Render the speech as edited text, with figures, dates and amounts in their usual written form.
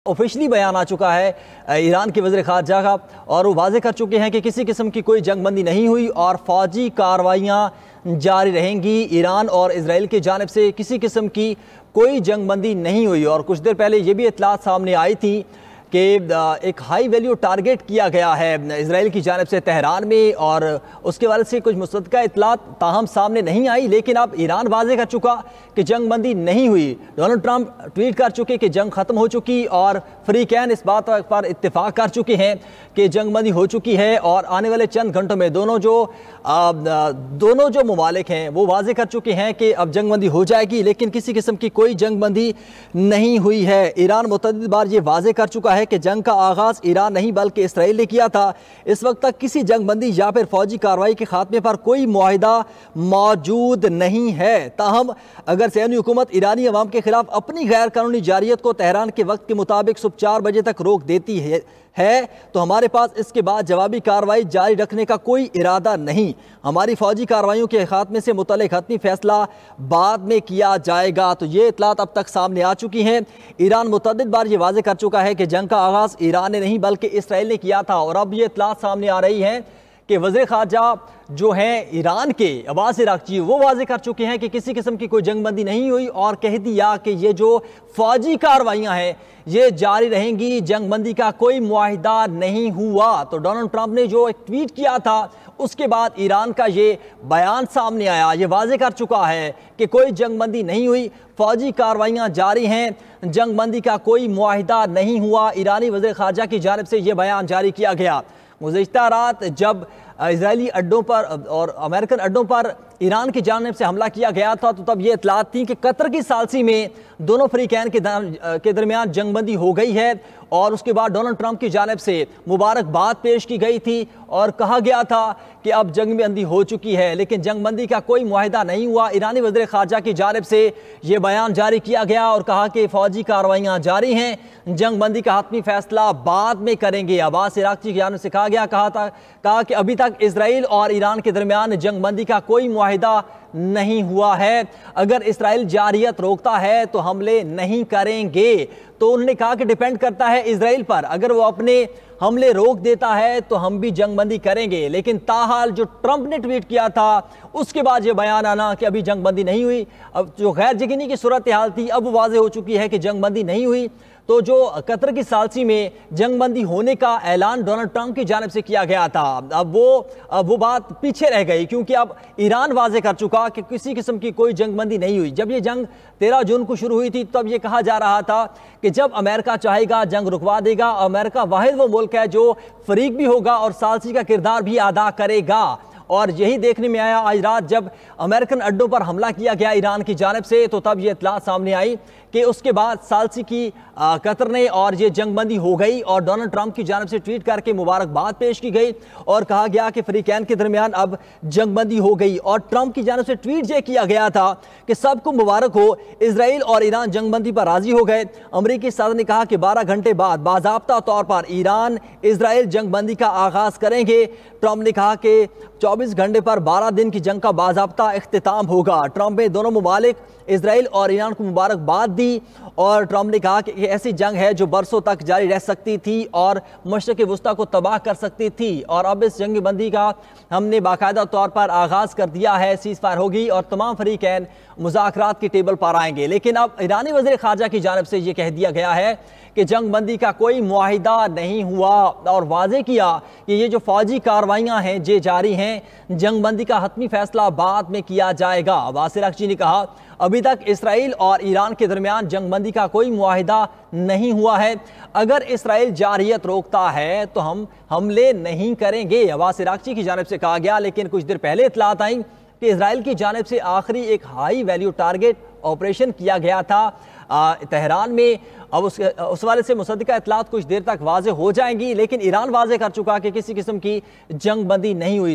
Officially बयान आ चुका है ईरान के वज़ीर ख़ारजा का, और वो वाज़े कर चुके हैं कि किसी किस्म की कोई जंगबंदी नहीं हुई और फ़ौजी कार्रवाइयाँ जारी रहेंगी। ईरान और इजराइल की जानिब से किसी किस्म की कोई जंगबंदी नहीं हुई। और कुछ देर पहले ये भी इत्तलात सामने आई थी कि एक हाई वैल्यू टारगेट किया गया है इजराइल की जानिब से तेहरान में, और उसके बारे से कुछ मुसद्दक़ा इत्तलात ताहम सामने नहीं आई। लेकिन अब ईरान वाज़े कर चुका कि जंगबंदी नहीं हुई। डोनाल्ड ट्रंप ट्वीट कर चुके कि जंग ख़त्म हो चुकी, और फ़रीक़ैन इस बात पर इत्तेफाक कर चुके हैं कि जंगबंदी हो चुकी है। और आने वाले चंद घंटों में दोनों जो ममालिक हैं वो वाज़े कर चुके हैं कि अब जंगबंदी हो जाएगी, लेकिन किसी किस्म की कोई जंगबंदी नहीं हुई है। ईरान मुतअद्दिद बार ये वाज़े कर चुका है कि जंग का आगाज़ ईरान नहीं बल्कि इसराइल ने किया था। इस वक्त तक किसी जंगबंदी या फिर फौजी कार्रवाई के खात्मे पर कोई मुआहिदा मौजूद नहीं है। ताहम अगर सैनी हुकूमत ईरानी अवाम के खिलाफ अपनी गैर कानूनी जारियत को तेहरान के वक्त के मुताबिक सुबह 4 बजे तक रोक देती है तो हमारे पास इसके बाद जवाबी कार्रवाई जारी रखने का कोई इरादा नहीं। हमारी फौजी कार्रवाइयों के खात्मे से मुतल्लिक हतमी फैसला बाद में किया जाएगा। तो ये इत्तलात अब तक सामने आ चुकी हैं। ईरान मुतअद्दिद बार ये वाज़े कर चुका है कि जंग का आगाज़ ईरान ने नहीं बल्कि इसराइल ने किया था। और अब ये इत्तलात सामने आ रही हैं कि वज़ीर ख़ारजा जो हैं ईरान के अब्बास इराक़ची, वो वाज़े कर चुके हैं कि किसी किस्म की कोई जंगबंदी नहीं हुई, और कह दिया कि ये जो फ़ौजी कार्रवाइयाँ हैं ये जारी रहेंगी, जंगबंदी का कोई मुआहिदा नहीं हुआ। तो डोनाल्ड ट्रंप ने जो एक ट्वीट किया था उसके बाद ईरान का ये बयान सामने आया। ये वाज़े कर चुका है कि कोई जंगबंदी नहीं हुई, फ़ौजी कार्रवाइयाँ जारी हैं, जंगबंदी का कोई मुआहिदा नहीं हुआ। ईरानी वज़ीर ख़ारजा की जानिब से ये बयान जारी किया गया। गुज़िश्ता रात जब इजरायली अड्डों पर और अमेरिकन अड्डों पर ईरान की जानिब से हमला किया गया था, तो तब ये इत्तलात थी कि कतर की सालसी में दोनों फ़रीक़ैन के दरमियान जंगबंदी हो गई है। और उसके बाद डोनाल्ड ट्रंप की जानिब से मुबारकबाद पेश की गई थी और कहा गया था कि अब जंगबंदी हो चुकी है, लेकिन जंगबंदी का कोई मुआहिदा नहीं हुआ। ईरानी वज़ीर ख़ारजा की जानिब से ये बयान जारी किया गया और कहा कि फ़ौजी कार्रवाइयाँ जारी हैं, जंगबंदी का हतमी फ़ैसला बाद में करेंगे। अब्बास इराक़ची की जानिब से कहा कि अभी तक इसराइल और ईरान के दरमियान जंगबंदी का कोई मुआहिदा नहीं हुआ है। अगर इसराइल जारियत रोकता है तो हमले नहीं करेंगे। तो उन्होंने कहा कि डिपेंड करता है इसराइल पर, अगर वो अपने हमले रोक देता है तो हम भी जंगबंदी करेंगे। लेकिन ताहाल जो ट्रंप ने ट्वीट किया था उसके बाद ये बयान आना कि अभी जंगबंदी नहीं हुई, अब जो गैर यकीनी की सूरत हाल थी अब वाज़े हो चुकी है कि जंगबंदी नहीं हुई। तो जो कतर की सालसी में जंगबंदी होने का ऐलान डोनाल्ड ट्रंप की जानिब से किया गया था, अब वो बात पीछे रह गई, क्योंकि अब ईरान वाज़े कर चुका कि किसी किस्म की कोई जंगबंदी नहीं हुई। जब ये जंग 13 जून को शुरू हुई थी तब ये कहा जा रहा था कि जब अमेरिका चाहेगा जंग रुकवा देगा। अमेरिका वाहिद वो मुल्क है जो फरीक भी होगा और सालसी का किरदार भी अदा करेगा। और यही देखने में आया आज रात जब अमेरिकन अड्डों पर हमला किया गया ईरान की जानिब से, तो तब ये इत्तलात सामने आई कि उसके बाद सालसी की कतर ने और ये जंगबंदी हो गई और डोनाल्ड ट्रंप की जानिब से ट्वीट करके मुबारकबाद पेश की गई और कहा गया कि फ़रीक़ैन के दरमियान अब जंगबंदी हो गई। और ट्रंप की जानिब से ट्वीट ये किया गया था कि सबको मुबारक हो, इसराइल और ईरान जंगबंदी पर राज़ी हो गए। अमरीकी सदर ने कहा कि 12 घंटे बाद बाज़ाब्ता तौर पर ईरान इसराइल जंगबंदी का आगाज़ करेंगे। ट्रंप ने कहा कि 24 घंटे पर 12 दिन की जंग का बाज़ाब्ता इख्तिताम होगा। ट्रंप ने दोनों मुमालिक इसराइल और ईरान को मुबारकबाद दी और ट्रंप ने कहा कि ऐसी जंग है जो बरसों तक जारी रह सकती थी और मशरिक़ वुस्ता को तबाह कर सकती थी, और अब इस जंग बंदी का हमने बाकायदा तौर पर आगाज़ कर दिया है। सीज़ फायर होगी और तमाम फ़रीक़ैन मुज़ाकरात की टेबल पर आएंगे। लेकिन अब ईरानी वज़ीर ख़ारजा की जानिब से ये कह दिया गया है कि जंग बंदी का कोई मुआहिदा नहीं हुआ, और वाज़े किया कि ये जो फ़ौजी कार्रवाइयाँ हैं ये जारी हैं, जंग बंदी का हतमी फ़ैसला बाद में किया जाएगा। अब्बास इराक़ची ने कहा अभी तक इसराइल और ईरान के दरमियान जंगबंदी का कोई मुआहिदा नहीं हुआ है। अगर इसराइल जारियत रोकता है तो हम हमले नहीं करेंगे, अब्बास इराक़ची की जानिब से कहा गया। लेकिन कुछ देर पहले इत्तलात आई कि इसराइल की जानिब से आखिरी एक हाई वैल्यू टारगेट ऑपरेशन किया गया था तेहरान में। अब उस वाले से मुसद्दक़ा इत्तलात कुछ देर तक वाज़े हो जाएंगी, लेकिन ईरान वाज़े कर चुका कि किसी किस्म की जंगबंदी नहीं हुई।